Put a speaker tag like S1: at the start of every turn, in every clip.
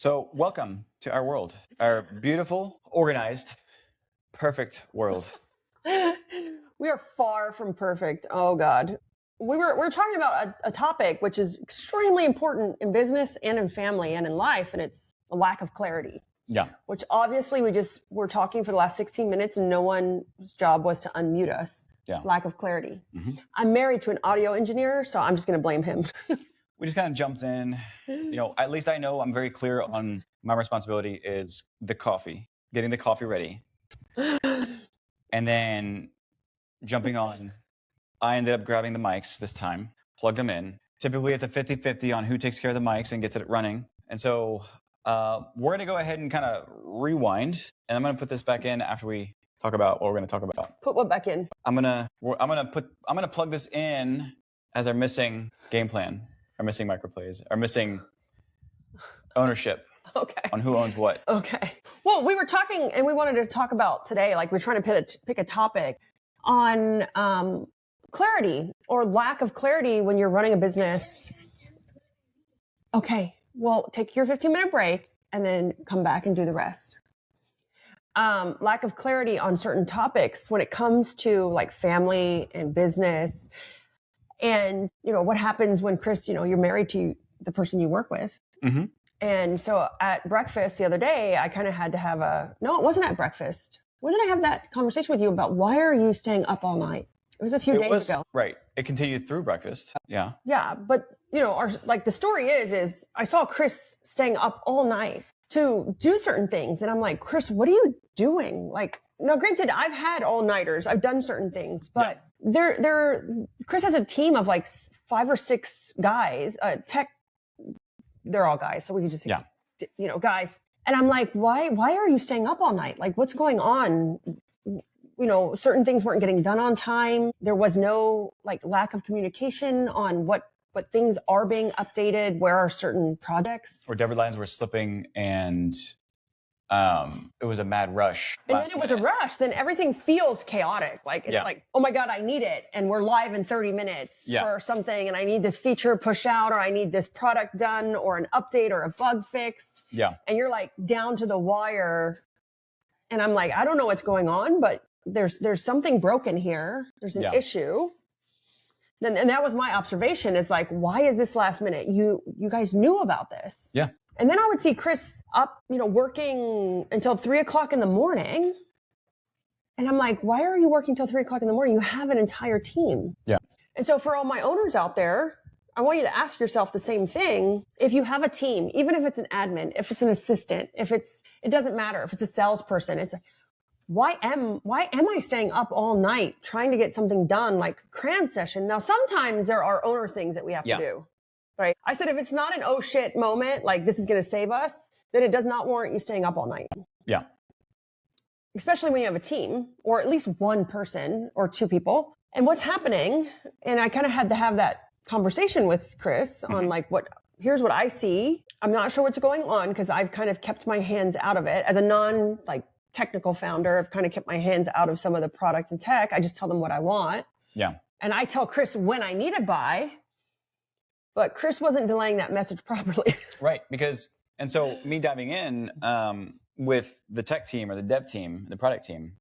S1: So welcome to our world, our beautiful, organized, perfect world.
S2: We are far from perfect. Oh God. We're talking about a topic which is extremely important in business and in family and in life, and it's a lack of clarity.
S1: Yeah.
S2: Which obviously we're talking for the last 16 minutes and no one's job was to unmute us.
S1: Yeah.
S2: Lack of clarity.
S1: Mm-hmm.
S2: I'm married to an audio engineer, so I'm just going to blame him.
S1: We just kind of jumped in. At least I know I'm very clear on my responsibility is the coffee, getting the coffee ready. And then jumping on. I ended up grabbing the mics this time, plugged them in. Typically, it's a 50-50 on who takes care of the mics and gets it running. And so we're going to go ahead and kind of rewind. And I'm going to put this back in after we talk about what we're going to talk about.
S2: Put what back in?
S1: I'm gonna plug this in as our missing game plan, our missing microplays, our missing ownership.
S2: Okay.
S1: On who owns what.
S2: Okay. Well, we were talking and we wanted to talk about today, like we're trying to pick a topic on clarity or lack of clarity when you're running a business. Okay. Well, take your 15-minute break and then come back and do the rest. Lack of clarity on certain topics when it comes to like family and business. And, what happens when Chris, you're married to the person you work with.
S1: Mm-hmm.
S2: And so at breakfast the other day, I kind of had to have it wasn't at breakfast. When did I have that conversation with you about why are you staying up all night? It was a few days ago.
S1: Right. It continued through breakfast. Yeah.
S2: Yeah. But, the story is I saw Chris staying up all night to do certain things. And I'm like, Chris, what are you doing? Like, now granted, I've had all-nighters. I've done certain things, but Chris has a team of like 5 or 6 guys, tech. They're all guys. So we could just, guys. And I'm like, why are you staying up all night? Like, what's going on? Certain things weren't getting done on time. There was no lack of communication on what things are being updated. Where are certain projects?
S1: Or deadlines were slipping and it was a mad rush.
S2: And then it was a rush. Then everything feels chaotic. Like, it's like, oh my God, I need it. And we're live in 30 minutes for something. And I need this feature push out, or I need this product done, or an update, or a bug fixed.
S1: Yeah.
S2: And you're like down to the wire. And I'm like, I don't know what's going on, but there's something broken here. There's an issue. And that was my observation, is like, why is this last minute? You guys knew about this.
S1: Yeah.
S2: And then I would see Chris up, working until 3:00 in the morning. And I'm like, why are you working till 3:00 in the morning? You have an entire team.
S1: Yeah.
S2: And so for all my owners out there, I want you to ask yourself the same thing. If you have a team, even if it's an admin, if it's an assistant, it doesn't matter. If it's a salesperson, it's why am I staying up all night trying to get something done, like cram session? Now, sometimes there are owner things that we have to do, right? I said, if it's not an oh shit moment, like this is going to save us, then it does not warrant you staying up all night.
S1: Yeah.
S2: Especially when you have a team, or at least one person or 2 people. And what's happening, and I kind of had to have that conversation with Chris on here's what I see. I'm not sure what's going on because I've kind of kept my hands out of it as a technical founder. I've kind of kept my hands out of some of the product and tech. I just tell them what I want.
S1: Yeah.
S2: And I tell Chris when I need to buy, but Chris wasn't delaying that message properly.
S1: Right. And so me diving in with the tech team or the dev team, the product team,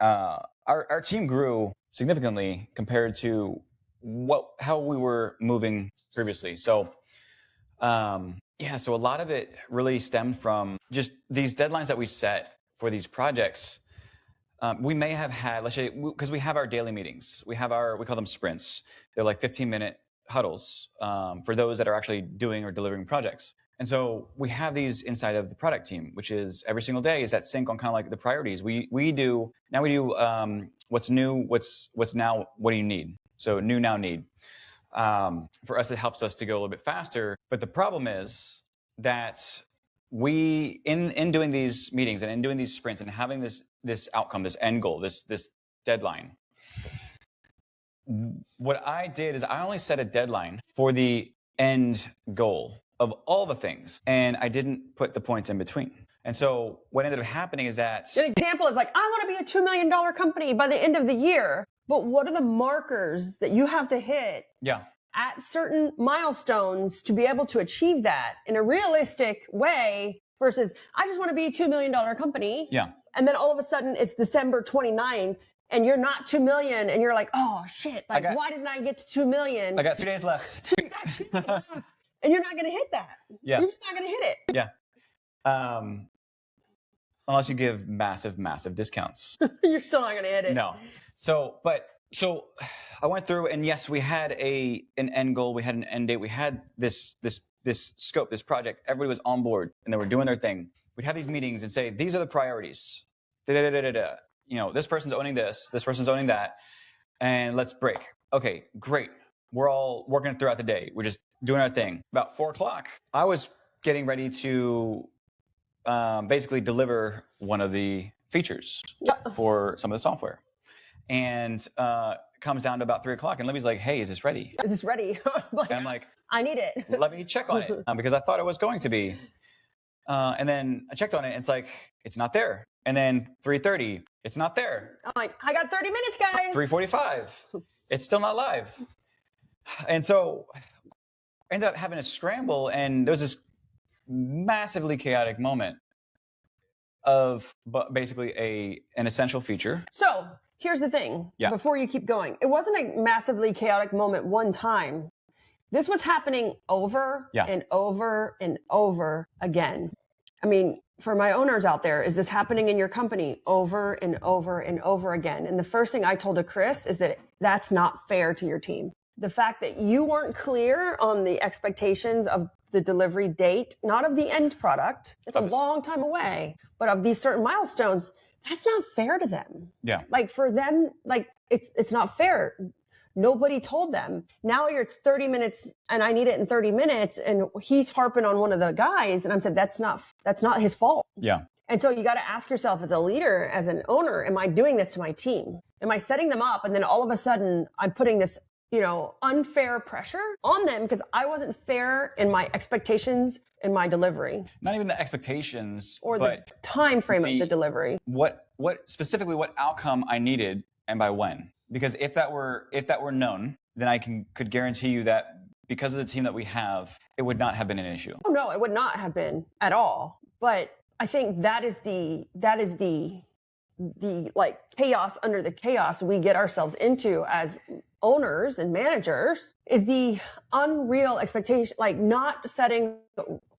S1: our team grew significantly compared to how we were moving previously. So, so a lot of it really stemmed from just these deadlines that we set for these projects. We may have had, let's say, because we have our daily meetings. We call them sprints. They're like 15-minute huddles for those that are actually doing or delivering projects. And so we have these inside of the product team, which is every single day is that sync on kind of like the priorities. We do what's new, what's now, what do you need? So new, now, need. For us, it helps us to go a little bit faster. But the problem is that we, in doing these meetings and in doing these sprints and having this outcome, this end goal, this deadline, what I did is I only set a deadline for the end goal of all the things, and I didn't put the points in between. And so what ended up happening is that...
S2: An example is like, I want to be a $2 million company by the end of the year. But what are the markers that you have to hit at certain milestones to be able to achieve that in a realistic way versus I just want to be a $2 million company.
S1: Yeah.
S2: And then all of a sudden it's December 29th and you're not 2 million and you're like, oh shit, like why didn't I get to 2 million?
S1: I got 2 days left.
S2: And you're not going to hit that.
S1: Yeah.
S2: You're just not going to hit it.
S1: Yeah. Unless you give massive discounts.
S2: You're still not going to hit it.
S1: No. So I went through, and yes, we had an end goal. We had an end date. We had this scope, this project. Everybody was on board and they were doing their thing. We'd have these meetings and say, these are the priorities. You know, this person's owning this person's owning that, and let's break. Okay, great. We're all working throughout the day. We're just doing our thing. About 4:00, I was getting ready to basically deliver one of the features for some of the software. And comes down to about 3:00, and Libby's like, hey, is this ready?
S2: Is this ready?
S1: And I'm like,
S2: I need it.
S1: let me check on it because I thought it was going to be. And then I checked on it, and it's like, it's not there. And then 3:30, it's not there.
S2: I'm like, I got 30 minutes, guys.
S1: 3:45, it's still not live. And so I ended up having to scramble, and there was this massively chaotic moment of basically an essential feature.
S2: So here's the thing.
S1: Yeah.
S2: Before you keep going, it wasn't a massively chaotic moment one time. This was happening over and over and over again. I mean, for my owners out there, is this happening in your company over and over and over again? And the first thing I told to Chris is that that's not fair to your team. The fact that you weren't clear on the expectations of the delivery date, not of the end product. It's a long time away, but of these certain milestones, that's not fair to them.
S1: Yeah.
S2: Like for them, like it's not fair. Nobody told them. Now it's 30 minutes and I need it in 30 minutes. And he's harping on one of the guys. And I said, that's not his fault.
S1: Yeah.
S2: And so you got to ask yourself as a leader, as an owner, am I doing this to my team? Am I setting them up? And then all of a sudden I'm putting this, unfair pressure on them because I wasn't fair in my expectations in my delivery.
S1: Not even the expectations
S2: or the time frame of the delivery.
S1: What specifically what outcome I needed and by when? Because if that were known, then I could guarantee you that because of the team that we have, it would not have been an issue.
S2: Oh no, it would not have been at all. But I think that is the like chaos under the chaos we get ourselves into as owners and managers is the unreal expectation, like not setting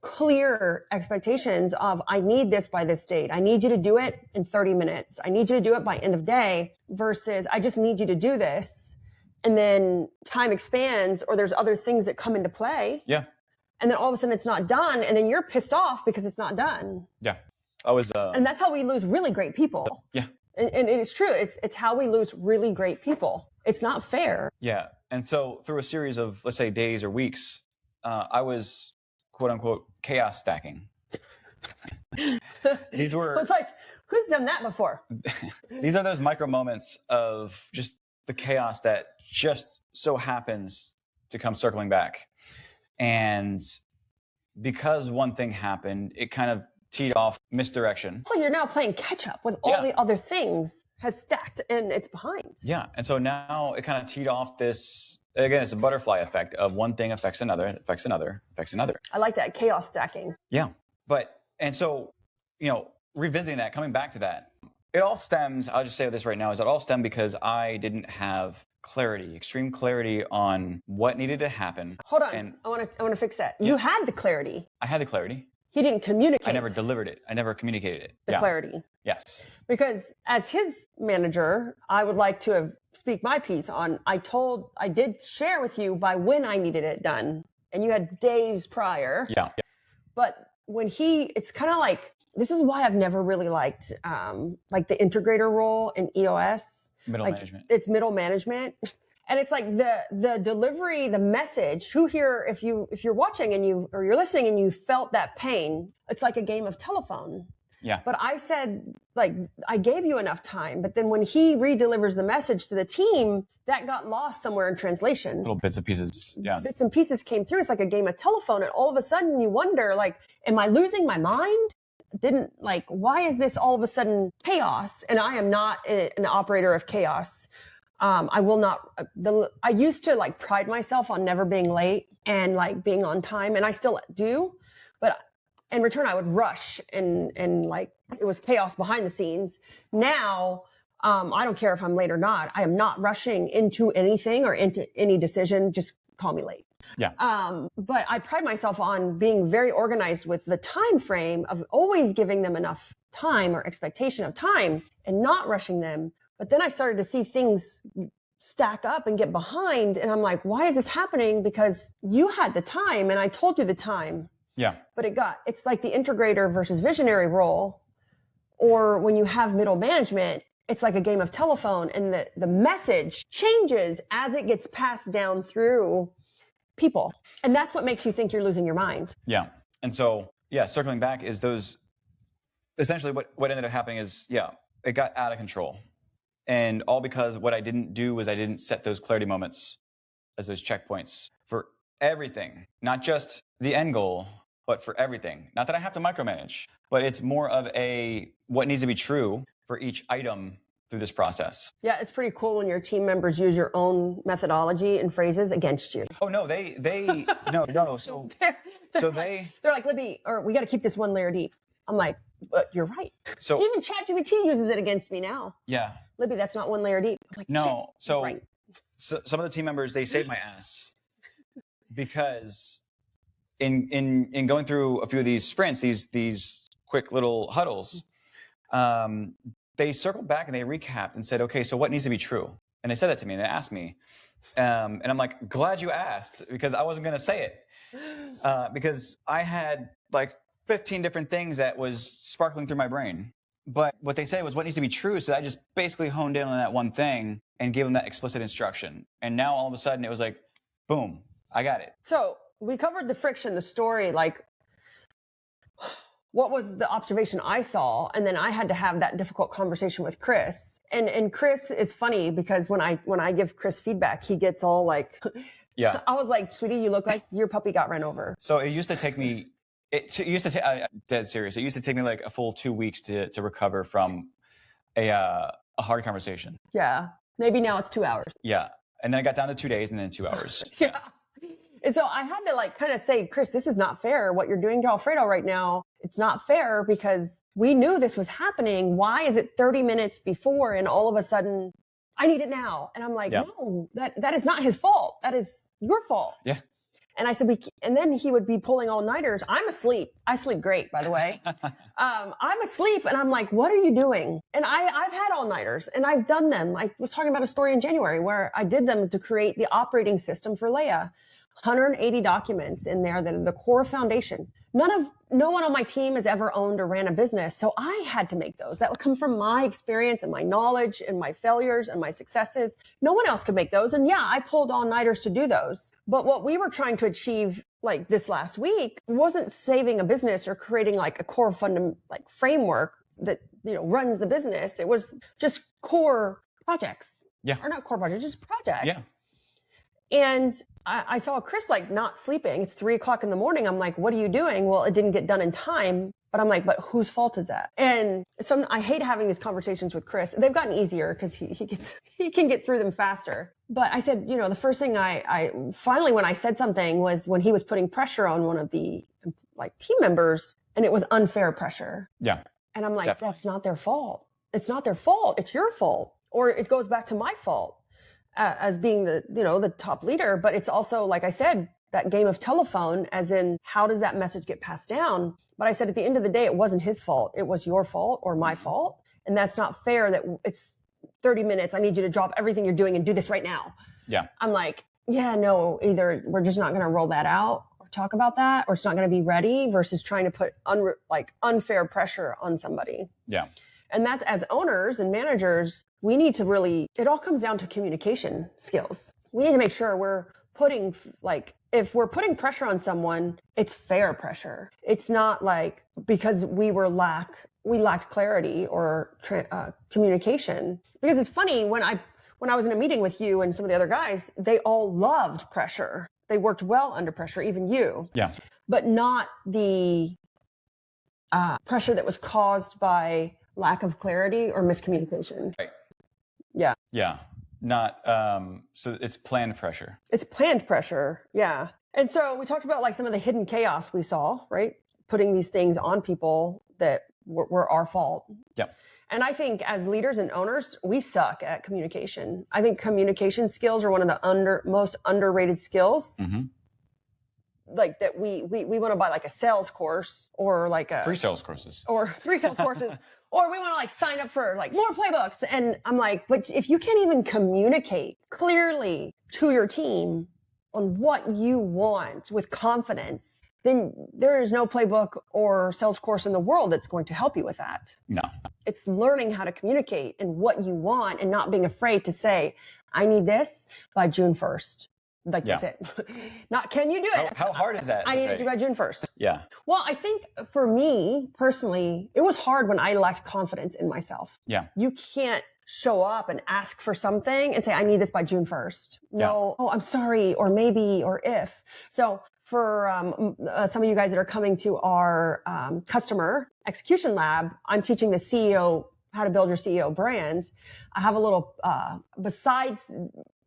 S2: clear expectations of I need this by this date. I need you to do it in 30 minutes. I need you to do it by end of day versus I just need you to do this. And then time expands or there's other things that come into play.
S1: Yeah.
S2: And then all of a sudden it's not done. And then you're pissed off because it's not done.
S1: Yeah.
S2: And that's how we lose really great people.
S1: Yeah.
S2: And it's true. It's how we lose really great people. It's not fair.
S1: Yeah. And so through a series of, let's say, days or weeks, I was quote unquote chaos stacking. These were.
S2: It's like, who's done that before?
S1: These are those micro moments of just the chaos that just so happens to come circling back. And because one thing happened, it kind of teed off misdirection.
S2: So you're now playing catch up with all the other things has stacked and it's behind.
S1: Yeah. And so now it kind of teed off this, again, it's a butterfly effect of one thing affects another, affects another, affects another.
S2: I like that chaos stacking.
S1: Yeah. And so, revisiting that, coming back to that, it all stems, I'll just say this right now, is it all stemmed because I didn't have clarity, extreme clarity on what needed to happen.
S2: Hold on. And I want to fix that. Yeah. You had the clarity.
S1: I had the clarity.
S2: He didn't communicate.
S1: I never delivered it. I never communicated it.
S2: The clarity.
S1: Yes.
S2: Because as his manager, I would like to speak my piece on, I did share with you by when I needed it done. And you had days prior.
S1: Yeah.
S2: But when it's kind of like, this is why I've never really liked like the integrator role in EOS.
S1: Middle management.
S2: It's middle management. And it's like the delivery, the message, if you're watching and you're listening and you felt that pain, it's like a game of telephone.
S1: Yeah.
S2: But I said, like, I gave you enough time. But then when he redelivers the message to the team, that got lost somewhere in translation.
S1: Little bits and pieces. Yeah.
S2: Bits and pieces came through. It's like a game of telephone. And all of a sudden you wonder, like, am I losing my mind? Why is this all of a sudden chaos? And I am not an operator of chaos. I will not, I used to like pride myself on never being late and like being on time, and I still do, but in return, I would rush and like it was chaos behind the scenes. Now, I don't care if I'm late or not. I am not rushing into anything or into any decision. Just call me late.
S1: Yeah.
S2: But I pride myself on being very organized with the time frame of always giving them enough time or expectation of time and not rushing them. But then I started to see things stack up and get behind. And I'm like, why is this happening? Because you had the time and I told you the time.
S1: Yeah.
S2: But it's like the integrator versus visionary role. Or when you have middle management, it's like a game of telephone, and the message changes as it gets passed down through people. And that's what makes you think you're losing your mind.
S1: Yeah. And so, yeah, circling back is those, essentially what ended up happening is, it got out of control. And all because what I didn't do was I didn't set those clarity moments as those checkpoints for everything, not just the end goal, but for everything. Not that I have to micromanage, but it's more of what needs to be true for each item through this process.
S2: Yeah, it's pretty cool when your team members use your own methodology and phrases against you.
S1: Oh no, no. So
S2: they're like, Libby, or we got to keep this one layer deep. I'm like, but you're right.
S1: So
S2: even ChatGPT uses it against me now.
S1: Yeah.
S2: Libby, that's not one layer deep. I'm like,
S1: no. So,
S2: right.
S1: So some of the team members, they saved my ass because in going through a few of these sprints, these quick little huddles, they circled back and they recapped and said, okay, so what needs to be true? And they said that to me and they asked me. And I'm like, glad you asked, because I wasn't going to say it. Because I had like 15 different things that was sparkling through my brain. But what they said was what needs to be true. So I just basically honed in on that one thing and gave them that explicit instruction. And now all of a sudden it was like, boom, I got it.
S2: So we covered the friction, the story, like what was the observation I saw? And then I had to have that difficult conversation with Chris. And Chris is funny because when I give Chris feedback, he gets all like,
S1: yeah.
S2: I was like, sweetie, you look like your puppy got run over.
S1: So it used to take me, dead serious. It used to take me like a full 2 weeks to recover from a hard conversation.
S2: Yeah. Maybe now it's 2 hours.
S1: Yeah. And then I got down to 2 days and then 2 hours.
S2: Yeah. And so I had to like kind of say, Chris, this is not fair. What you're doing to Alfredo right now, it's not fair because we knew this was happening. Why is it 30 minutes before and all of a sudden I need it now? And I'm like, no, that is not his fault. That is your fault.
S1: Yeah.
S2: And I said, and then he would be pulling all-nighters. I'm asleep. I sleep great, by the way. I'm asleep and I'm like, what are you doing? And I've had all-nighters and I've done them. I was talking about a story in January where I did them to create the operating system for Leia. 180 documents in there that are the core foundation. No one on my team has ever owned or ran a business. So I had to make those. That would come from my experience and my knowledge and my failures and my successes. No one else could make those. And yeah, I pulled all-nighters to do those. But what we were trying to achieve like this last week wasn't saving a business or creating like a core framework that, runs the business. It was just core projects.
S1: Yeah.
S2: Or not core projects, just projects.
S1: Yeah.
S2: And I saw Chris like not sleeping. It's 3:00 in the morning. I'm like, what are you doing? Well, it didn't get done in time. But I'm like, but whose fault is that? And so I hate having these conversations with Chris. They've gotten easier because he can get through them faster. But I said, the first thing I finally, when I said something was when he was putting pressure on one of the like team members, and it was unfair pressure.
S1: Yeah.
S2: And I'm like,
S1: definitely.
S2: That's not their fault. It's not their fault. It's your fault. Or it goes back to my fault. As being the top leader, but it's also, like I said, that game of telephone, as in how does that message get passed down? But I said at the end of the day, it wasn't his fault. It was your fault or my fault. And that's not fair that it's 30 minutes. I need you to drop everything you're doing and do this right now.
S1: Yeah.
S2: I'm like, yeah, no, either we're just not going to roll that out or talk about that, or it's not going to be ready versus trying to put unfair pressure on somebody.
S1: Yeah.
S2: And that's, as owners and managers, we need to really, it all comes down to communication skills. We need to make sure we're putting, if we're putting pressure on someone, it's fair pressure. It's not like because we lacked clarity or communication. Because it's funny, when I was in a meeting with you and some of the other guys, they all loved pressure. They worked well under pressure, even you.
S1: Yeah.
S2: But not the pressure that was caused by lack of clarity or miscommunication.
S1: Right.
S2: Yeah.
S1: Yeah. not, so it's planned pressure.
S2: It's planned pressure. Yeah. And so we talked about like some of the hidden chaos we saw, right? Putting these things on people that were our fault.
S1: Yep.
S2: And I think as leaders and owners, we suck at communication. I think communication skills are one of the most underrated skills.
S1: Mm-hmm.
S2: Like that we want to buy like a sales course or like a
S1: 3 sales courses
S2: or 3 sales courses, or we want to like sign up for like more playbooks. And I'm like, but if you can't even communicate clearly to your team on what you want with confidence, then there is no playbook or sales course in the world that's going to help you with that.
S1: No.
S2: It's learning how to communicate and what you want and not being afraid to say, I need this by June 1st. Like, that's it. Not, can you do it?
S1: How hard is that?
S2: I need it to by June 1st.
S1: Yeah.
S2: Well, I think for me personally, it was hard when I lacked confidence in myself.
S1: Yeah.
S2: You can't show up and ask for something and say, I need this by June 1st. No, oh, I'm sorry, or maybe, or if. So for some of you guys that are coming to our customer execution lab, I'm teaching the CEO how to build your CEO brand. I have a little, besides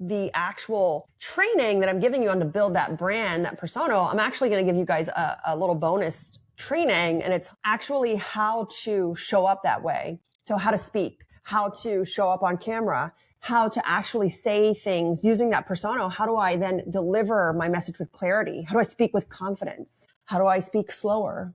S2: the actual training that I'm giving you on to build that brand, that persona, I'm actually going to give you guys a little bonus training, and it's actually how to show up that way. So how to speak, how to show up on camera, how to actually say things using that persona. How do I then deliver my message with clarity? How do I speak with confidence? How do I speak slower?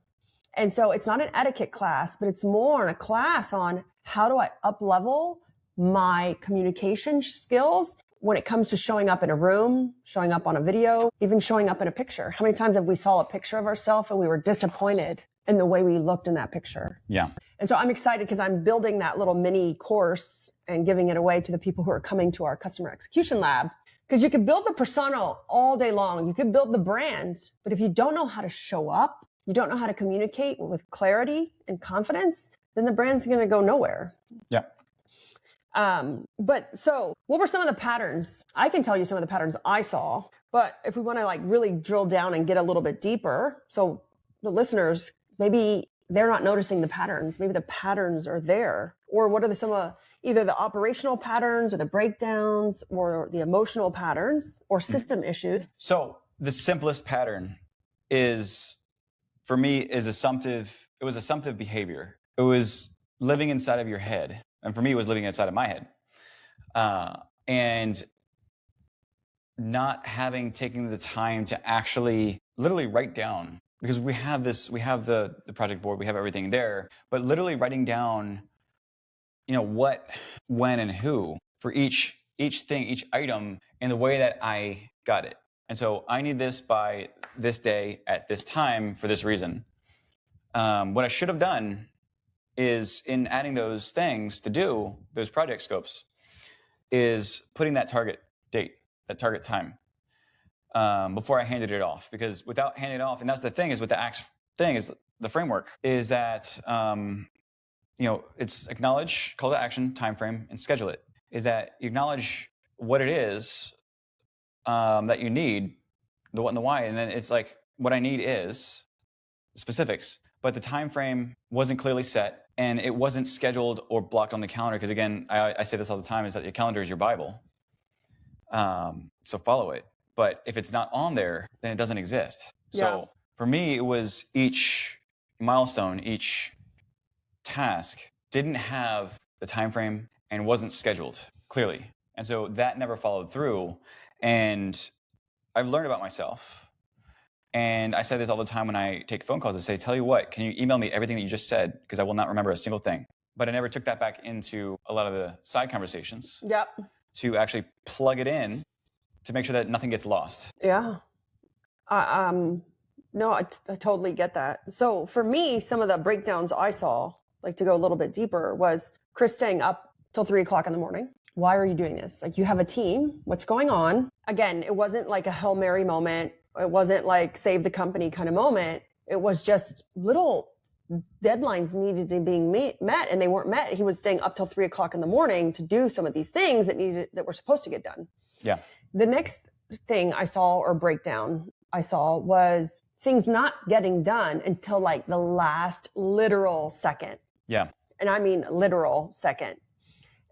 S2: And so it's not an etiquette class, but it's more a class on how do I up-level my communication skills when it comes to showing up in a room, showing up on a video, even showing up in a picture. How many times have we saw a picture of ourselves and we were disappointed in the way we looked in that picture?
S1: Yeah.
S2: And so I'm excited because I'm building that little mini course and giving it away to the people who are coming to our customer execution lab. Because you could build the persona all day long. You could build the brand, but if you don't know how to show up, you don't know how to communicate with clarity and confidence, then the brand's going to go nowhere.
S1: Yeah.
S2: But so what were some of the patterns? I can tell you some of the patterns I saw, but if we want to like really drill down and get a little bit deeper, so the listeners, maybe they're not noticing the patterns. Maybe the patterns are there. Or what are some of either the operational patterns or the breakdowns or the emotional patterns or system issues?
S1: So the simplest pattern is, for me, is assumptive. It was assumptive behavior. It was living inside of your head. And for me, it was living inside of my head. And not having taken the time to actually literally write down, because we have the project board, we have everything there, but literally writing down, what, when, and who for each thing, each item, in the way that I got it. And so I need this by this day at this time for this reason. What I should have done is, in adding those things to do, those project scopes, is putting that target date, that target time, before I handed it off. Because without handing it off, and that's the thing is with the ACT thing, is the framework, is that, it's acknowledge, call to action, time frame, and schedule it. Is that you acknowledge what it is that you need, the what and the why, and then it's like, what I need is specifics. But the time frame wasn't clearly set, and it wasn't scheduled or blocked on the calendar. Because again, I say this all the time, is that your calendar is your Bible. So follow it. But if it's not on there, then it doesn't exist.
S2: Yeah.
S1: So for me, it was each milestone, each task didn't have the time frame and wasn't scheduled clearly. And so that never followed through. And I've learned about myself. And I say this all the time when I take phone calls. I say, tell you what, can you email me everything that you just said? Because I will not remember a single thing. But I never took that back into a lot of the side conversations.
S2: Yep.
S1: To actually plug it in to make sure that nothing gets lost.
S2: Yeah. No, I totally get that. So for me, some of the breakdowns I saw, like to go a little bit deeper, was Chris staying up till 3:00 in the morning. Why are you doing this? Like, you have a team. What's going on? Again, it wasn't like a Hail Mary moment. It wasn't like save the company kind of moment. It was just little deadlines needed to be met, and they weren't met. He was staying up till 3:00 in the morning to do some of these things that were supposed to get done.
S1: Yeah.
S2: The next thing I saw, or breakdown I saw, was things not getting done until like the last literal second.
S1: Yeah.
S2: And I mean literal second.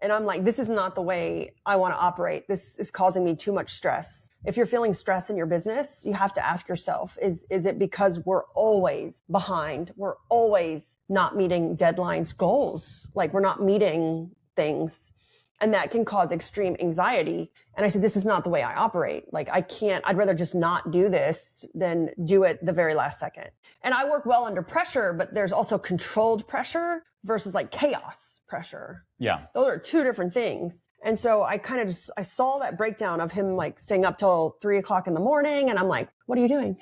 S2: And I'm like, this is not the way I want to operate. This is causing me too much stress. If you're feeling stress in your business, you have to ask yourself, is it because we're always behind? We're always not meeting deadlines, goals. Like we're not meeting things. And that can cause extreme anxiety. And I said, this is not the way I operate. Like I'd rather just not do this than do it the very last second. And I work well under pressure, but there's also controlled pressure versus like chaos pressure.
S1: Yeah.
S2: Those are two different things. And so I kind of I saw that breakdown of him like staying up till 3:00 in the morning. And I'm like, what are you doing?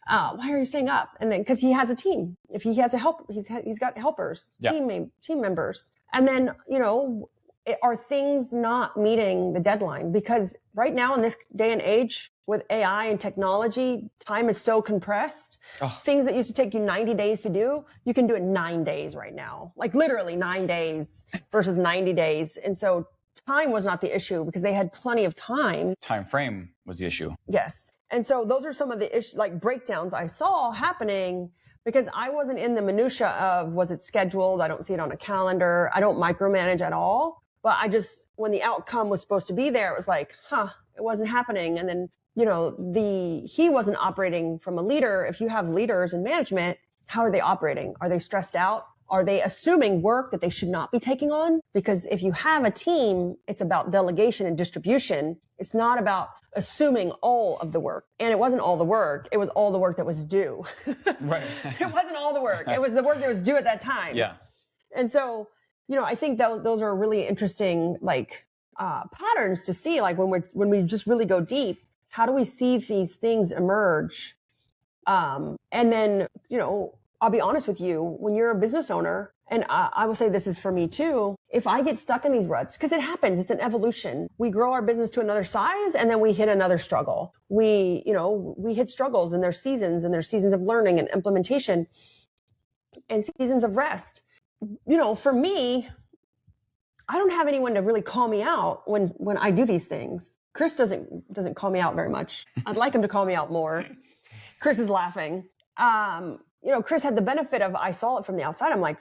S2: Why are you staying up? And then, cause he has a team. If he has he's got helpers, team members. And then, are things not meeting the deadline? Because right now in this day and age with AI and technology, time is so compressed. Things that used to take you 90 days to do, you can do it 9 days right now. Like literally 9 days versus 90 days. And so time was not the issue because they had plenty of time.
S1: Time frame was the issue.
S2: Yes. And so those are some of the issues, like breakdowns I saw happening because I wasn't in the minutia of, was it scheduled? I don't see it on a calendar. I don't micromanage at all. But when the outcome was supposed to be there, it was like, it wasn't happening. And then, he wasn't operating from a leader. If you have leaders in management, how are they operating? Are they stressed out? Are they assuming work that they should not be taking on? Because if you have a team, it's about delegation and distribution. It's not about assuming all of the work. And it wasn't all the work. It was all the work that was due.
S1: Right.
S2: It wasn't all the work. It was the work that was due at that time.
S1: Yeah.
S2: And so, I think those are really interesting, like, patterns to see, like when we just really go deep, how do we see these things emerge? And then, I'll be honest with you, when you're a business owner, and I will say this is for me too, if I get stuck in these ruts, because it happens, it's an evolution. We grow our business to another size and then we hit another struggle. We hit struggles and there's seasons of learning and implementation and seasons of rest. For me, I don't have anyone to really call me out when I do these things. Chris doesn't call me out very much. I'd like him to call me out more. Chris is laughing. Chris had the benefit of, I saw it from the outside. I'm like,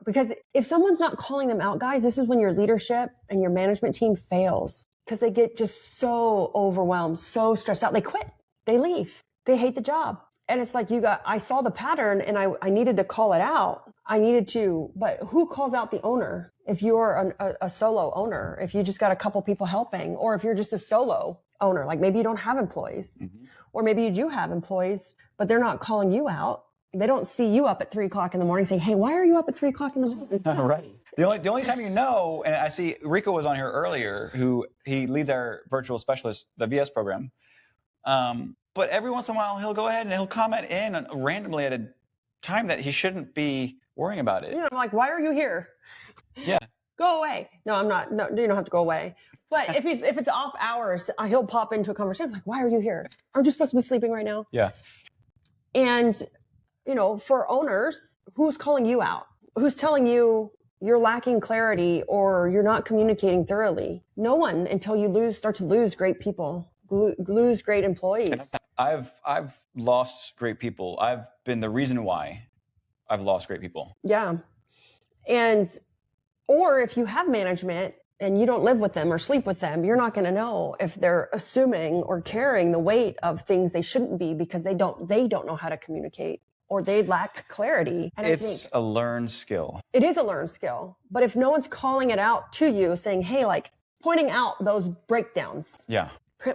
S2: because if someone's not calling them out, guys, this is when your leadership and your management team fails because they get just so overwhelmed, so stressed out. They quit, they leave, they hate the job. And it's like I saw the pattern and I needed to call it out. But who calls out the owner? If you're a solo owner, if you just got a couple people helping, or if you're just a solo owner, like maybe you don't have employees, or maybe you do have employees, but they're not calling you out. They don't see you up at 3:00 in the morning saying, hey, why are you up at 3:00 in the morning?
S1: Right. The only time and I see Rico was on here earlier, he leads our virtual specialist, the VS program. But every once in a while, he'll go ahead and he'll comment in randomly at a time that he shouldn't be worrying about it.
S2: I'm like, why are you here?
S1: Yeah.
S2: Go away. No, I'm not. No, you don't have to go away. But if it's off hours, he'll pop into a conversation. I'm like, why are you here? Aren't you supposed to be sleeping right now?
S1: Yeah.
S2: And, for owners, who's calling you out? Who's telling you you're lacking clarity or you're not communicating thoroughly? No one, until you start to lose great people. Lose great employees.
S1: I've lost great people. I've been the reason why I've lost great people.
S2: Yeah. Or if you have management and you don't live with them or sleep with them, you're not going to know if they're assuming or carrying the weight of things they shouldn't be because they don't know how to communicate or they lack clarity. And
S1: it's a learned skill.
S2: It is a learned skill. But if no one's calling it out to you saying, hey, like pointing out those breakdowns.
S1: Yeah.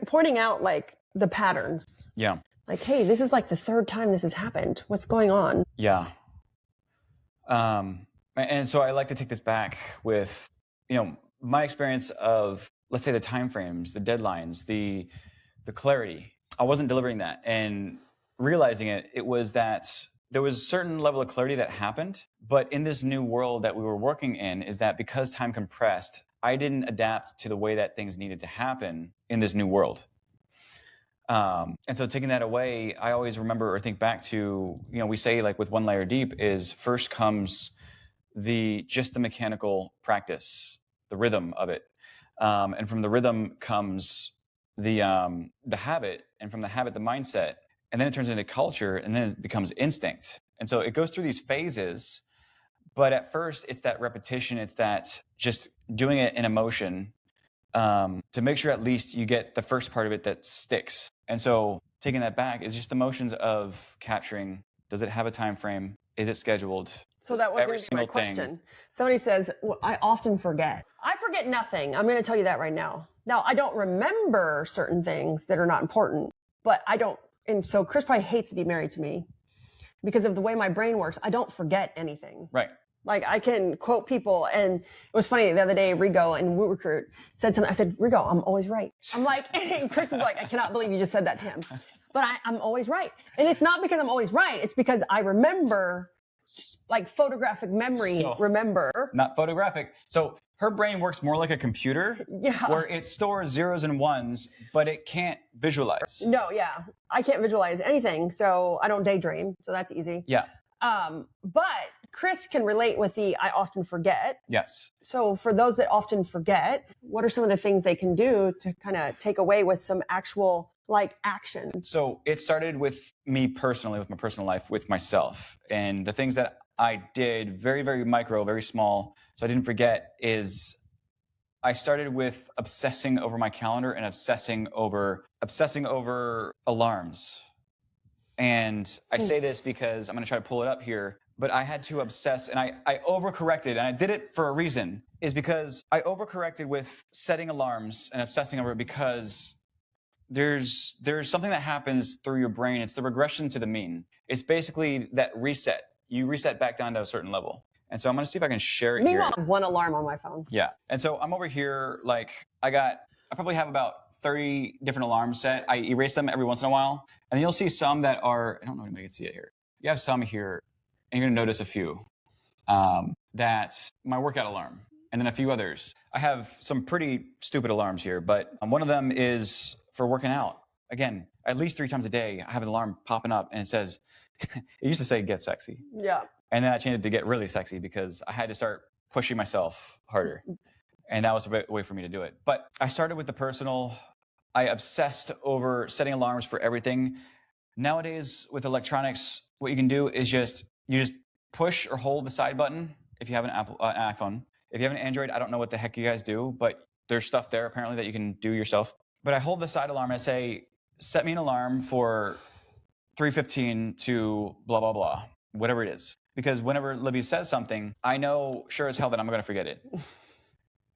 S2: Pointing out like the patterns.
S1: Yeah.
S2: Like, hey, this is like the third time this has happened. What's going on?
S1: Yeah. And so I like to take this back with, my experience of, let's say, the timeframes, the deadlines, the clarity. I wasn't delivering that, and realizing it was that there was a certain level of clarity that happened. But in this new world that we were working in, is that because time compressed, I didn't adapt to the way that things needed to happen in this new world. And so taking that away, I always remember or think back to, we say like with one layer deep is first comes just the mechanical practice, the rhythm of it. And from the rhythm comes the habit, and from the habit, the mindset, and then it turns into culture, and then it becomes instinct. And so it goes through these phases, But at first, it's that repetition. It's that just doing it in emotion to make sure at least you get the first part of it that sticks. And so taking that back is just the motions of capturing. Does it have a time frame? Is it scheduled?
S2: So that was
S1: Every
S2: going to be my
S1: single thing.
S2: question. Somebody says, well, I often forget. I forget nothing. I'm going to tell you that right now. Now, I don't remember certain things that are not important, but I don't. And so Chris probably hates to be married to me because of the way my brain works. I don't forget anything.
S1: Right.
S2: Like I can quote people, and it was funny the other day, Rigo and Woo Recruit said something. I said, Rigo, I'm always right. I'm like, and Chris is like, I cannot believe you just said that to him. But I'm always right. And it's not because I'm always right. It's because I remember, like photographic memory, remember.
S1: Not photographic. So her brain works more like a computer where it stores zeros and ones, but it can't visualize.
S2: No, yeah. I can't visualize anything. So I don't daydream. So that's easy.
S1: Yeah.
S2: But Chris can relate with the I often forget.
S1: Yes.
S2: So for those that often forget, what are some of the things they can do to kind of take away with some actual like action?
S1: So it started with me personally, with my personal life, with myself. And the things that I did, very, very micro, very small, so I didn't forget, is I started with obsessing over my calendar and obsessing over alarms. And I say this because I'm going to try to pull it up here, but I had to obsess, and I overcorrected, and I did it for a reason, is because I overcorrected with setting alarms and obsessing over it because there's something that happens through your brain. It's the regression to the mean. It's basically that reset. You reset back down to a certain level. And so I'm going to see if I can share it
S2: Meanwhile,
S1: here.
S2: one alarm on my phone.
S1: Yeah. And so I'm over here, like I probably have about 30 different alarms set. I erase them every once in a while. And then you'll see some that are, I don't know if anybody can see it here. You have some here, and you're going to notice a few. That's my workout alarm. And then a few others. I have some pretty stupid alarms here, but one of them is for working out. Again, at least 3 times a day, I have an alarm popping up and it says, it used to say get sexy.
S2: Yeah.
S1: And then I changed it to get really sexy because I had to start pushing myself harder. And that was a way for me to do it. But I started with the personal. I obsessed over setting alarms for everything. Nowadays with electronics, what you can do is you just push or hold the side button if you have an iPhone. If you have an Android, I don't know what the heck you guys do, but there's stuff there apparently that you can do yourself. But I hold the side alarm and I say, set me an alarm for 3:15 to blah, blah, blah, whatever it is. Because whenever Libby says something, I know sure as hell that I'm going to forget it.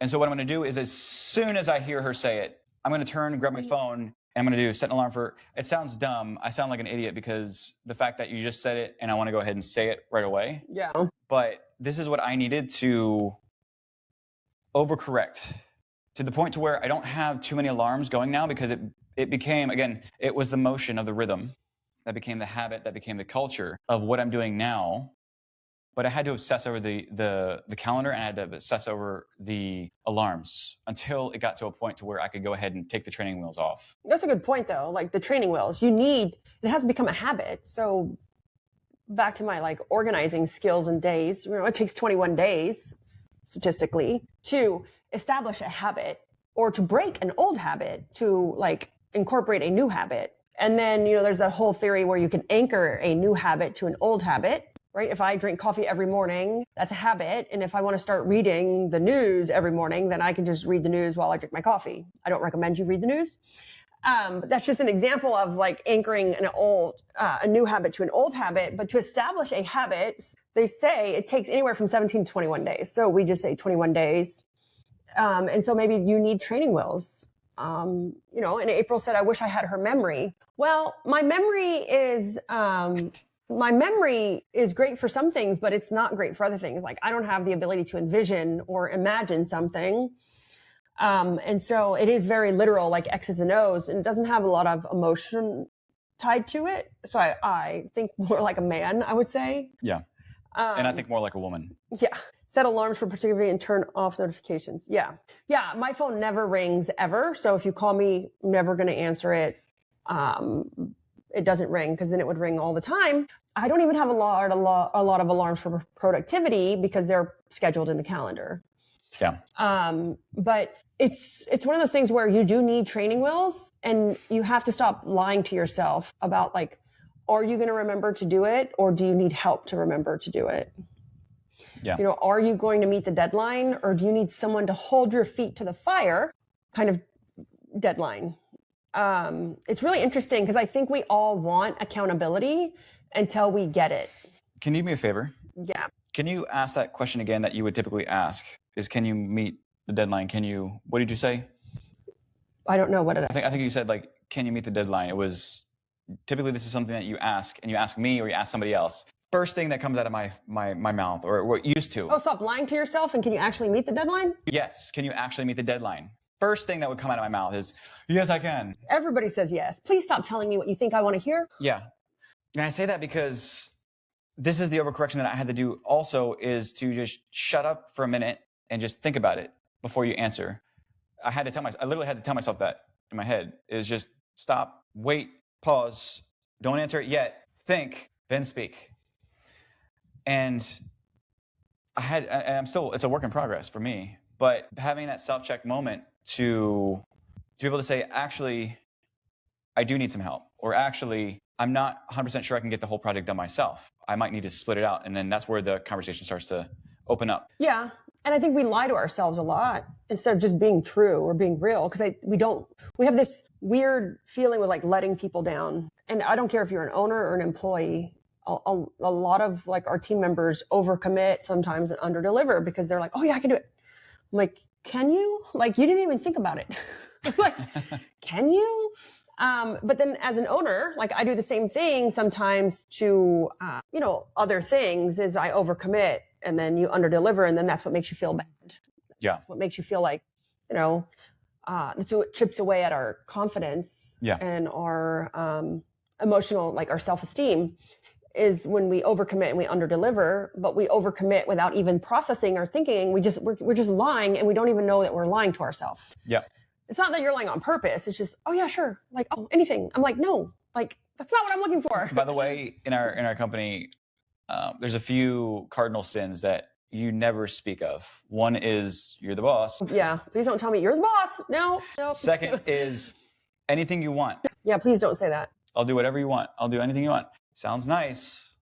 S1: And so what I'm going to do is as soon as I hear her say it, I'm going to turn and grab my phone and I'm going to do set an alarm for, it sounds dumb. I sound like an idiot because the fact that you just said it and I want to go ahead and say it right away.
S2: Yeah.
S1: But this is what I needed to overcorrect to the point to where I don't have too many alarms going now because it became, again, it was the motion of the rhythm that became the habit, that became the culture of what I'm doing now. But I had to obsess over the calendar and I had to obsess over the alarms until it got to a point to where I could go ahead and take the training wheels off.
S2: That's a good point though. Like the training wheels, it has to become a habit. So back to my like organizing skills and days, it takes 21 days statistically to establish a habit or to break an old habit to like incorporate a new habit. And then, there's that whole theory where you can anchor a new habit to an old habit. Right? If I drink coffee every morning, that's a habit. And if I want to start reading the news every morning, then I can just read the news while I drink my coffee. I don't recommend you read the news. But that's just an example of like anchoring a new habit to an old habit. But to establish a habit, they say it takes anywhere from 17 to 21 days. So we just say 21 days. And so maybe you need training wheels. And April said, I wish I had her memory. Well, my memory is great for some things, but it's not great for other things. Like I don't have the ability to envision or imagine something. And so it is very literal, like X's and O's, and it doesn't have a lot of emotion tied to it. So I think more like a man, I would say.
S1: Yeah. And I think more like a woman.
S2: Yeah. Set alarms for particularly and turn off notifications. Yeah. Yeah. My phone never rings ever. So if you call me, I'm never going to answer it. It doesn't ring because then it would ring all the time. I don't even have a lot of alarms for productivity because they're scheduled in the calendar.
S1: Yeah.
S2: But it's one of those things where you do need training wheels and you have to stop lying to yourself about like, are you going to remember to do it or do you need help to remember to do it?
S1: Yeah.
S2: You know, are you going to meet the deadline, or do you need someone to hold your feet to the fire kind of deadline? It's really interesting because I think we all want accountability until we get it.
S1: Can you do me a favor?
S2: Yeah.
S1: Can you ask that question again that you would typically ask? Is can you meet the deadline? What did you say?
S2: I don't know what it is.
S1: I think you said like, can you meet the deadline? It was typically this is something that you ask, and you ask me or you ask somebody else. First thing that comes out of my mouth, or what used to.
S2: Oh, stop lying to yourself, and can you actually meet the deadline?
S1: Yes. Can you actually meet the deadline? First thing that would come out of my mouth is, yes, I can.
S2: Everybody says yes. Please stop telling me what you think I want to hear.
S1: Yeah. And I say that because this is the overcorrection that I had to do also, is to just shut up for a minute and just think about it before you answer. I literally had to tell myself that in my head, is just stop, wait, pause, don't answer it yet, think, then speak. And it's a work in progress for me, but having that self-check moment to be able to say, actually, I do need some help, or actually, I'm not 100% sure I can get the whole project done myself. I might need to split it out. And then that's where the conversation starts to open up.
S2: Yeah. And I think we lie to ourselves a lot instead of just being true or being real. Because we have this weird feeling with like letting people down. And I don't care if you're an owner or an employee. A lot of like our team members overcommit sometimes and underdeliver because they're like, oh yeah, I can do it. I'm like, can you? Like, you didn't even think about it. Like, can you? But then as an owner, like I do the same thing sometimes to, other things is I overcommit and then you underdeliver. And then that's what makes you feel bad. That's what makes you feel like, that's what chips away at our confidence and our emotional, like our self-esteem, is when we overcommit and we underdeliver, but we overcommit without even processing or thinking. We're just lying, and we don't even know that we're lying to ourselves.
S1: Yeah.
S2: It's not that you're lying on purpose. It's just, oh yeah, sure. Like, oh, anything. I'm like, no, like that's not what I'm looking for.
S1: By the way, in our company, there's a few cardinal sins that you never speak of. One is you're the boss.
S2: Yeah. Please don't tell me you're the boss. No.
S1: Second is anything you want.
S2: Yeah. Please don't say that.
S1: I'll do whatever you want. I'll do anything you want. Sounds nice,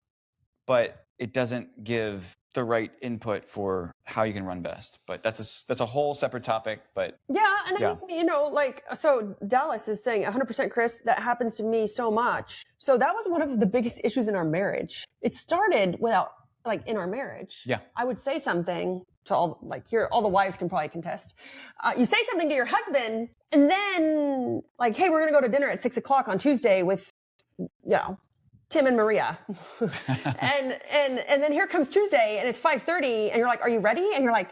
S1: but it doesn't give the right input for how you can run best. But that's a whole separate topic. But
S2: yeah, and I think, so Dallas is saying 100%, Chris, that happens to me so much. So that was one of the biggest issues in our marriage. It started in our marriage.
S1: Yeah,
S2: I would say something to all the wives can probably contest. You say something to your husband, and then like, hey, we're gonna go to dinner at 6:00 on Tuesday with, Tim and Maria. and then here comes Tuesday and it's 5:30 and you're like, are you ready? And you're like,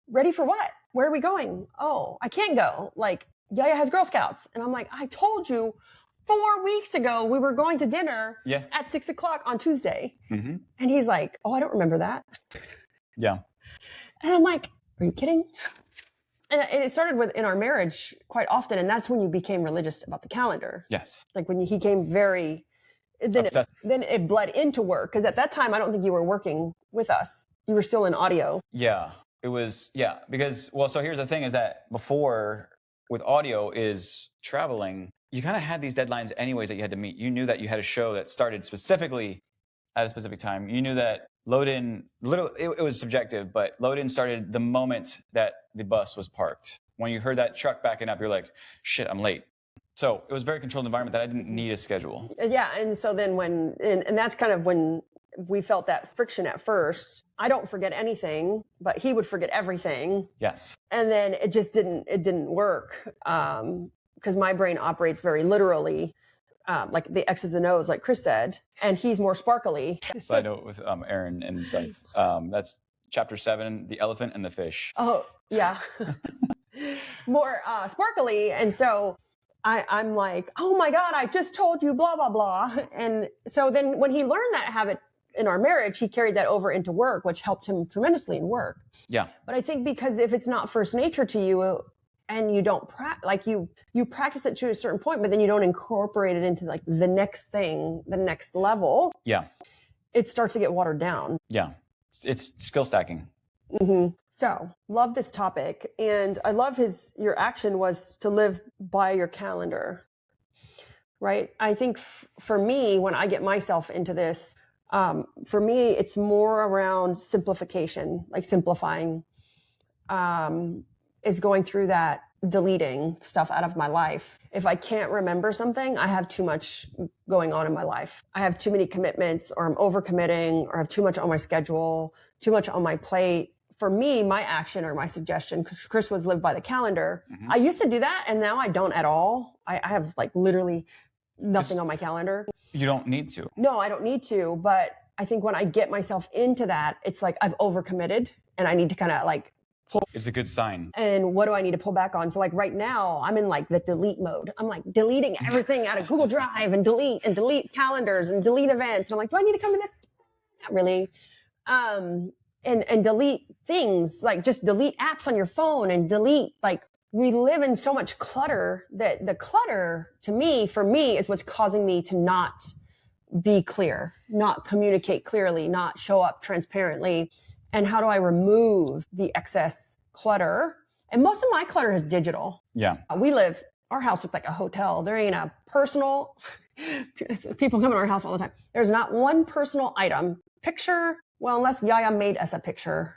S2: ready for what? Where are we going? Oh, I can't go. Like, Yaya has Girl Scouts. And I'm like, I told you 4 weeks ago we were going to dinner at 6:00 on Tuesday. Mm-hmm. And he's like, oh, I don't remember that.
S1: Yeah.
S2: And I'm like, are you kidding? And it started in our marriage quite often. And that's when you became religious about the calendar.
S1: Yes.
S2: Like when he came then it bled into work. Because at that time, I don't think you were working with us. You were still in audio.
S1: Yeah, it was. Yeah, because, so here's the thing is that before with audio is traveling, you kind of had these deadlines anyways that you had to meet. You knew that you had a show that started specifically at a specific time. You knew that load in, it was subjective, but load in started the moment that the bus was parked. When you heard that truck backing up, you're like, shit, I'm late. So it was a very controlled environment that I didn't need a schedule.
S2: Yeah. And so then and that's kind of when we felt that friction at first. I don't forget anything, but he would forget everything.
S1: Yes.
S2: And then it didn't work. Because my brain operates very literally, like the X's and O's, like Chris said, and he's more sparkly.
S1: Side note with Aaron and stuff. That's chapter 7, the elephant and the fish.
S2: Oh, yeah. More sparkly. And so I'm like, oh my God, I just told you blah, blah, blah. And so then when he learned that habit in our marriage, he carried that over into work, which helped him tremendously in work.
S1: Yeah.
S2: But I think because if it's not first nature to you and you don't you practice it to a certain point, but then you don't incorporate it into like the next thing, the next level.
S1: Yeah.
S2: It starts to get watered down.
S1: Yeah. It's skill stacking.
S2: Mm-hmm. So love this topic. And I love your action was to live by your calendar, right? I think for me, when I get myself into this, For me, it's more around simplification, like simplifying, is going through that, deleting stuff out of my life. If I can't remember something, I have too much going on in my life. I have too many commitments, or I'm overcommitting, or I have too much on my schedule, too much on my plate. For me, my action or my suggestion, because Chris was live by the calendar. I used to do that, and now I don't at all. I have like literally nothing on my calendar.
S1: You don't need to.
S2: No, I don't need to. But I think when I get myself into that, it's like I've overcommitted, and I need to kind of like pull.
S1: It's a good sign.
S2: And what do I need to pull back on? So like right now, I'm in like the delete mode. I'm like deleting everything out of Google Drive and delete calendars and delete events. And I'm like, do I need to come to this? Not really. And delete things, like just delete apps on your phone and delete, like, we live in so much clutter that the clutter to me, for me, is what's causing me to not be clear, not communicate clearly, not show up transparently. And how do I remove the excess clutter? And most of my clutter is digital.
S1: Yeah.
S2: Our house looks like a hotel. There ain't a personal, people come to our house all the time. There's not one personal item, picture. Well, unless Yaya made us a picture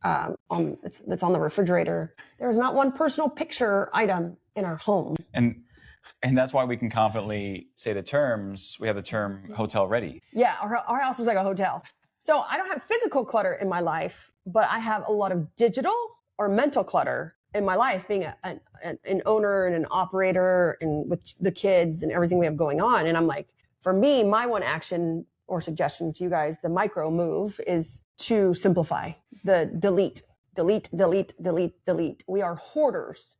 S2: that's on the refrigerator. There's not one personal picture item in our home.
S1: And that's why we can confidently say the terms. We have the term hotel ready.
S2: Yeah, our house is like a hotel. So I don't have physical clutter in my life, but I have a lot of digital or mental clutter in my life, being an owner and an operator, and with the kids and everything we have going on. And I'm like, for me, my one action or suggestion to you guys, the micro move, is to simplify, the delete. We are hoarders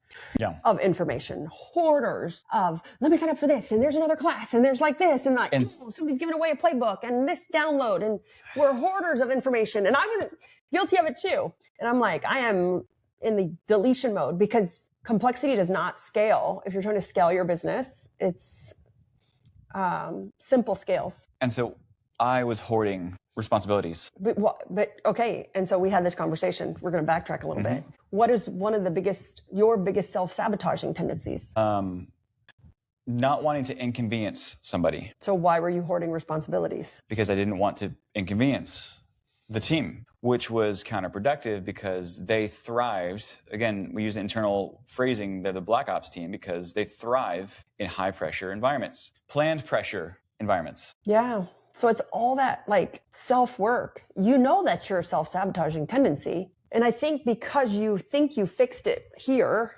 S2: of information, hoarders of, let me sign up for this, and there's another class, and there's like this, and like, somebody's giving away a playbook, and this download, and we're hoarders of information. And I was guilty of it too. And I'm like, I am in the deletion mode, because complexity does not scale. If you're trying to scale your business, it's simple scales.
S1: And so I was hoarding responsibilities.
S2: But okay. And so we had this conversation. We're going to backtrack a little bit. What is one of your biggest self-sabotaging tendencies?
S1: Not wanting to inconvenience somebody.
S2: So why were you hoarding responsibilities?
S1: Because I didn't want to inconvenience the team, which was counterproductive, because they thrived. Again, we use the internal phrasing, they're the Black Ops team, because they thrive in high pressure environments, planned pressure environments.
S2: Yeah. So it's all that like self-work. You know that's your self-sabotaging tendency. And I think because you think you fixed it here,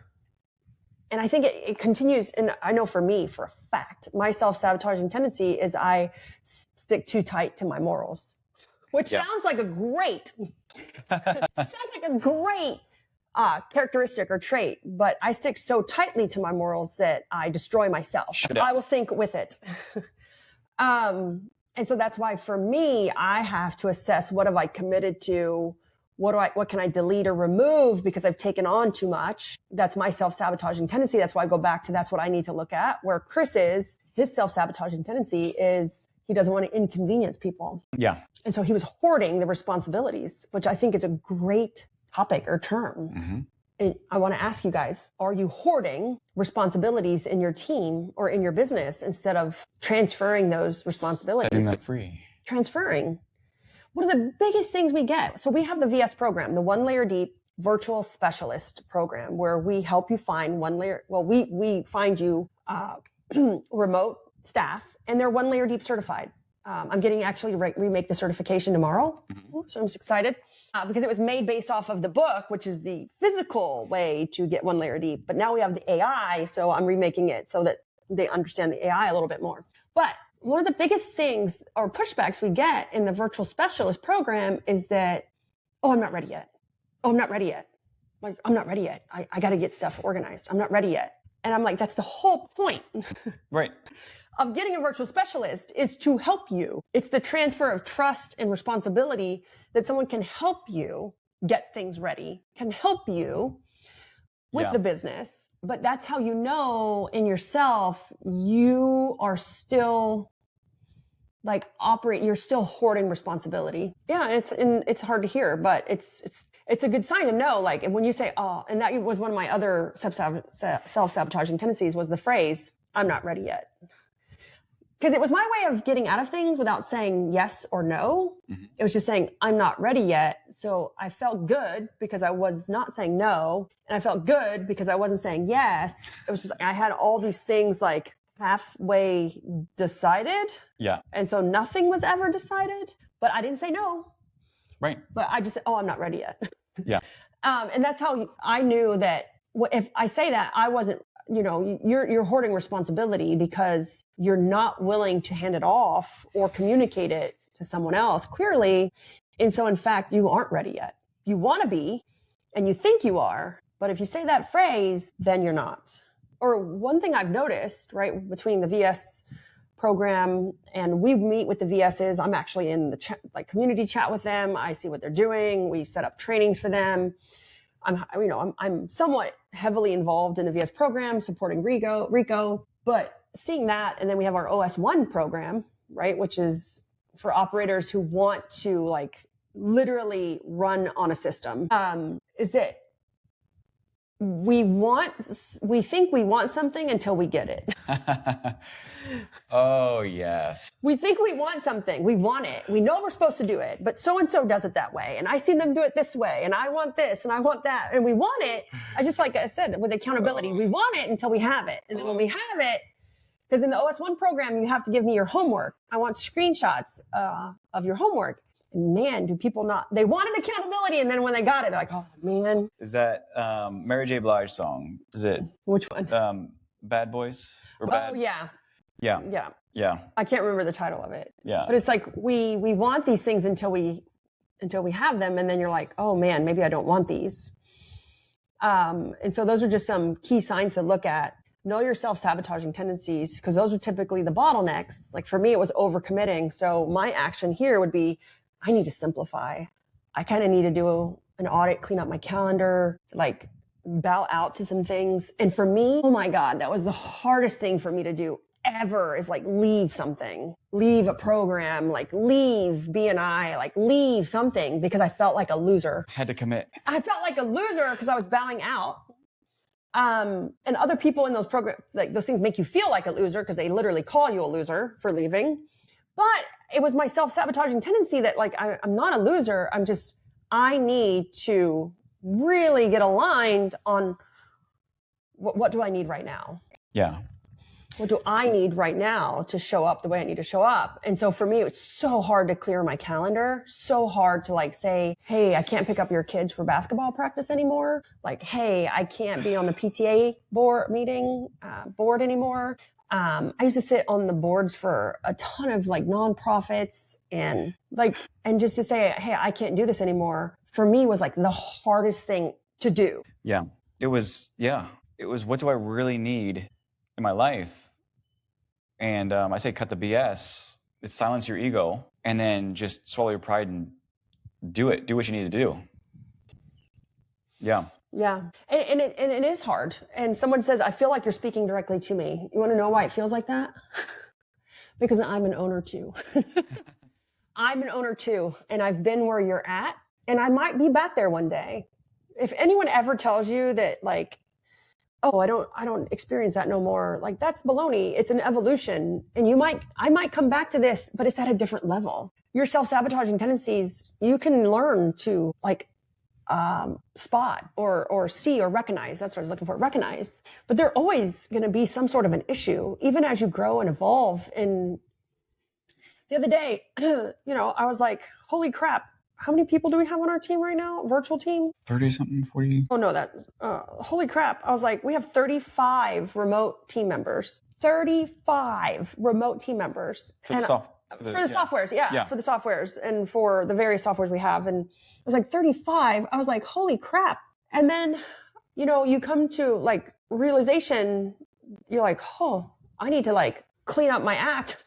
S2: and I think it continues, and I know for me, for a fact, my self-sabotaging tendency is I stick too tight to my morals, which sounds like a great, characteristic or trait, but I stick so tightly to my morals that I destroy myself. I will sink with it. And so that's why for me, I have to assess, what have I committed to? What can I delete or remove because I've taken on too much? That's my self-sabotaging tendency. That's why I go back to, that's what I need to look at. Where Chris his self-sabotaging tendency is he doesn't want to inconvenience people.
S1: Yeah.
S2: And so he was hoarding the responsibilities, which I think is a great topic or term.
S1: Mm-hmm.
S2: And I want to ask you guys, are you hoarding responsibilities in your team or in your business instead of transferring those responsibilities?
S1: Setting that free.
S2: Transferring. One of the biggest things we get. So we have the VS program, the 1 Layer Deep Virtual Specialist program, where we help you find we find you remote staff, and they're 1 Layer Deep certified. I'm getting actually remake the certification tomorrow. So I'm excited because it was made based off of the book, which is the physical way to get 1 Layer Deep. But now we have the AI. So I'm remaking it so that they understand the AI a little bit more. But one of the biggest things or pushbacks we get in the virtual specialist program is that, oh, I'm not ready yet. Oh, I'm not ready yet. Like, I'm not ready yet. I got to get stuff organized. I'm not ready yet. And I'm like, that's the whole point.
S1: Right.
S2: Of getting a virtual specialist is to help you. It's the transfer of trust and responsibility that someone can help you get things ready, can help you with the business. But that's how you know in yourself, you are still you're still hoarding responsibility. Yeah. It's hard to hear, but it's a good sign to know. Like, and when you say, oh, and that was one of my other self-sabotaging tendencies was the phrase, I'm not ready yet. because it was my way of getting out of things without saying yes or no.
S1: Mm-hmm.
S2: It was just saying, I'm not ready yet. So I felt good because I was not saying no. And I felt good because I wasn't saying yes. It was just like, I had all these things like halfway decided.
S1: Yeah.
S2: And so nothing was ever decided, but I didn't say no.
S1: Right.
S2: But I just said, oh, I'm not ready yet.
S1: Yeah.
S2: And that's how I knew that if I say that, I wasn't, you're hoarding responsibility because you're not willing to hand it off or communicate it to someone else clearly. And so in fact, you aren't ready yet. You want to be, and you think you are, but if you say that phrase, then you're not. Or one thing I've noticed, right, between the VS program and we meet with the VSs, I'm actually in the community chat with them. I see what they're doing. We set up trainings for them. I'm somewhat heavily involved in the VS program, supporting Rico, but seeing that, and then we have our OS1 program, right, which is for operators who want to like literally run on a system, is that we think we want something until we get it.
S1: Oh, yes.
S2: We think we want something. We want it. We know we're supposed to do it, but so-and-so does it that way. And I see them do it this way. And I want this and I want that. And we want it. Like I said, with accountability, we want it until we have it. And then when we have it, because in the OS1 program, you have to give me your homework. I want screenshots of your homework. And man, do people not, they wanted accountability. And then when they got it, they're like, oh man.
S1: Is that Mary J. Blige song? Is it?
S2: Which one?
S1: Bad Boys? Or
S2: Oh, yeah.
S1: Yeah.
S2: Yeah.
S1: Yeah.
S2: I can't remember the title of it.
S1: Yeah.
S2: But it's like, we want these things until we have them. And then you're like, oh man, maybe I don't want these. And so those are just some key signs to look at. Know your self-sabotaging tendencies, because those are typically the bottlenecks. Like for me, it was overcommitting. So my action here would be, I need to simplify. I kind of need to do an audit, clean up my calendar, like bow out to some things. And for me, oh my God, that was the hardest thing for me to do ever, is like leave something, leave a program, like leave BNI, like leave something, because I felt like a loser.
S1: Had to commit.
S2: I felt like a loser because I was bowing out. And other people in those programs, like those things make you feel like a loser because they literally call you a loser for leaving. But it was my self-sabotaging tendency that like, I'm not a loser. I need to really get aligned on what do I need right now?
S1: Yeah.
S2: What do I need right now to show up the way I need to show up? And so for me, it's so hard to clear my calendar, so hard to like say, hey, I can't pick up your kids for basketball practice anymore. Like, hey, I can't be on the PTA board anymore. I used to sit on the boards for a ton of like nonprofits and just to say, hey, I can't do this anymore, for me was like the hardest thing to do.
S1: Yeah. It was, what do I really need in my life? And I say, cut the BS. It's silence your ego, and then just swallow your pride and do it. Do what you need to do. Yeah.
S2: Yeah. And it is hard. And someone says, I feel like you're speaking directly to me. You want to know why it feels like that? Because I'm an owner too. I'm an owner too. And I've been where you're at, and I might be back there one day. If anyone ever tells you that like, oh, I don't experience that no more, like that's baloney. It's an evolution. And I might come back to this, but it's at a different level. Your self-sabotaging tendencies, you can learn to like, spot or see or recognize. That's what I was looking for. Recognize. But they're always going to be some sort of an issue, even as you grow and evolve. And the other day, I was like, holy crap. How many people do we have on our team right now? Virtual team?
S1: 30 something, 40.
S2: Oh no, holy crap. I was like, we have 35 remote team members. 35 remote team members.
S1: For the
S2: softwares, for the softwares and for the various softwares we have. And it was like 35. I was like, holy crap. And then, you come to like realization, you're like, oh, I need to like clean up my act.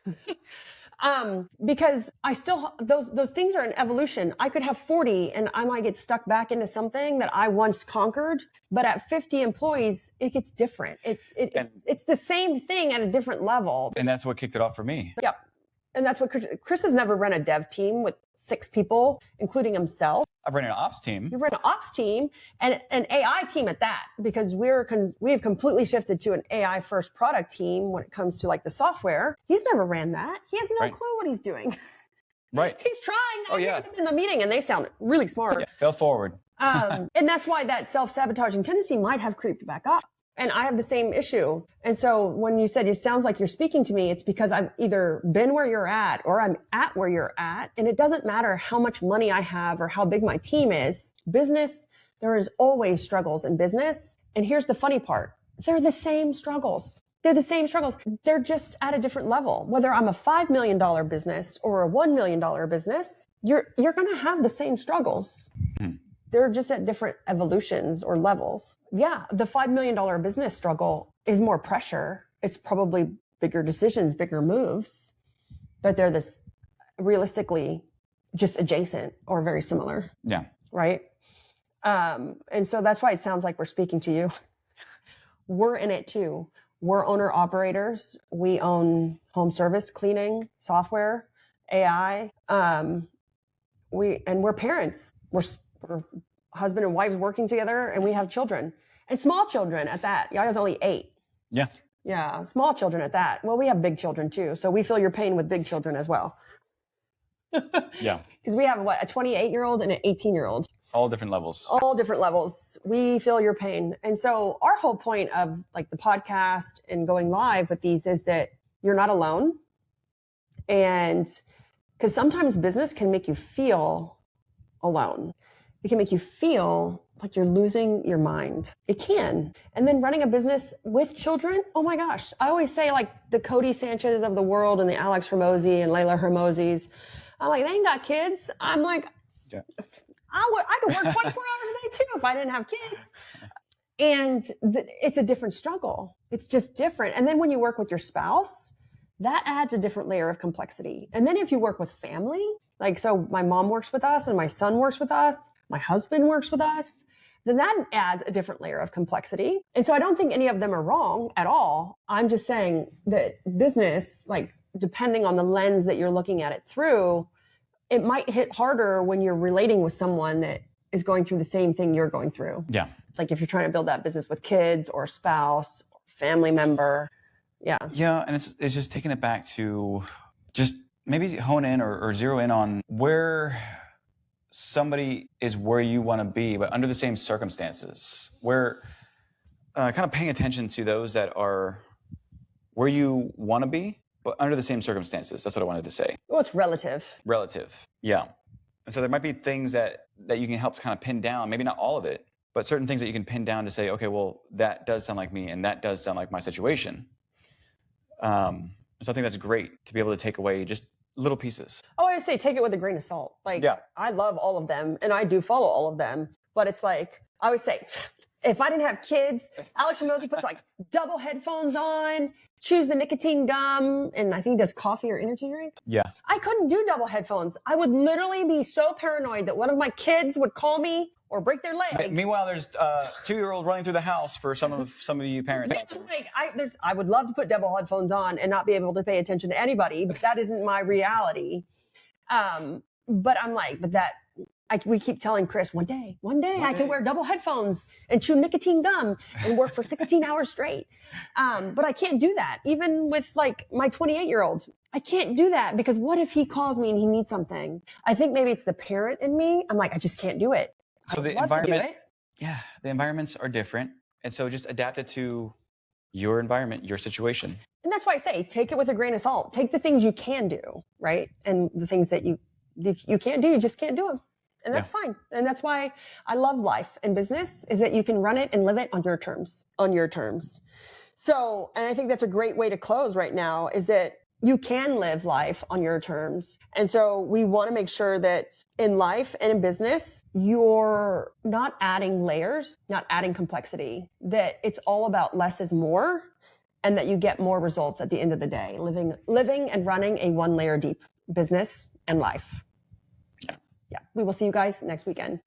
S2: Because I still, those things are an evolution. I could have 40 and I might get stuck back into something that I once conquered, but at 50 employees, it gets different. It's the same thing at a different level.
S1: And that's what kicked it off for me.
S2: Yep. And that's what Chris has never run a dev team with 6 people, including himself.
S1: I've run an ops team.
S2: You run an ops team and an AI team at that, because we have completely shifted to an AI first product team when it comes to like the software. He's never ran that. He has no clue what he's doing.
S1: Right.
S2: He's trying.
S1: Oh, yeah.
S2: I hear them in the meeting and they sound really smart.
S1: Yeah, fail forward.
S2: And that's why that self-sabotaging tendency might have creeped back up. And I have the same issue. And so when you said it sounds like you're speaking to me, it's because I've either been where you're at or I'm at where you're at. And it doesn't matter how much money I have or how big my team is. Business, there is always struggles in business. And here's the funny part. They're the same struggles. They're the same struggles. They're just at a different level. Whether I'm a $5 million business or a $1 million business, you're going to have the same struggles. They're just at different evolutions or levels. Yeah, the $5 million business struggle is more pressure. It's probably bigger decisions, bigger moves, but they're this realistically just adjacent or very similar.
S1: Yeah.
S2: Right? And so that's why it sounds like we're speaking to you. We're in it too. We're owner operators. We own home service, cleaning, software, AI. We're parents. We're husband and wives working together, and we have children, and small children at that. Yaya's only 8.
S1: Yeah.
S2: Yeah. Small children at that. Well, we have big children too. So we feel your pain with big children as well.
S1: Yeah.
S2: Because we have a 28-year-old and an 18-year-old.
S1: All different levels.
S2: All different levels. We feel your pain. And so our whole point of like the podcast and going live with these is that you're not alone. And because sometimes business can make you feel alone. It can make you feel like you're losing your mind. It can. And then running a business with children, oh my gosh. I always say like the Cody Sanchez's of the world and the Alex Hormozi and Layla Hormozis. I'm like, they ain't got kids. I'm like,
S1: yeah.
S2: I could work 24 hours a day too if I didn't have kids. And it's a different struggle. It's just different. And then when you work with your spouse, that adds a different layer of complexity. And then if you work with family, like, so my mom works with us and my son works with us, my husband works with us, then that adds a different layer of complexity. And so I don't think any of them are wrong at all. I'm just saying that business, like depending on the lens that you're looking at it through, it might hit harder when you're relating with someone that is going through the same thing you're going through.
S1: Yeah.
S2: It's like if you're trying to build that business with kids or spouse, or family member. Yeah.
S1: Yeah. And it's just taking it back to just maybe hone in or zero in on where somebody is where you want to be, but under the same circumstances, where kind of paying attention to those that are where you want to be, but under the same circumstances. That's what I wanted to say.
S2: Well, it's relative.
S1: Relative. Yeah. And so there might be things that you can help kind of pin down, maybe not all of it, but certain things that you can pin down to say, okay, well, that does sound like me and that does sound like my situation. So I think that's great to be able to take away just little pieces.
S2: Oh, I say take it with a grain of salt. Like, yeah. I love all of them and I do follow all of them, but it's like, I always say, if I didn't have kids, Alex Hormozi puts like double headphones on, chews the nicotine gum, and I think he does coffee or energy drink.
S1: Yeah.
S2: I couldn't do double headphones. I would literally be so paranoid that one of my kids would call me or break their leg.
S1: Meanwhile, there's a 2-year-old running through the house for some of you parents.
S2: Like, I would love to put double headphones on and not be able to pay attention to anybody, but that isn't my reality. But I'm like, we keep telling Chris, one day I can wear double headphones and chew nicotine gum and work for 16 hours straight. But I can't do that. Even with like my 28-year-old, I can't do that because what if he calls me and he needs something? I think maybe it's the parent in me. I'm like, I just can't do it.
S1: So the environment, yeah, the environments are different. And so just adapt it to your environment, your situation.
S2: And that's why I say, take it with a grain of salt. Take the things you can do, right? And the things that you can't do, you just can't do them. And that's fine. And that's why I love life and business is that you can run it and live it on your terms, So, and I think that's a great way to close right now is that you can live life on your terms. And so we want to make sure that in life and in business, you're not adding layers, not adding complexity, that it's all about less is more and that you get more results at the end of the day, living and running a 1 layer deep business and life. Yeah. We will see you guys next weekend.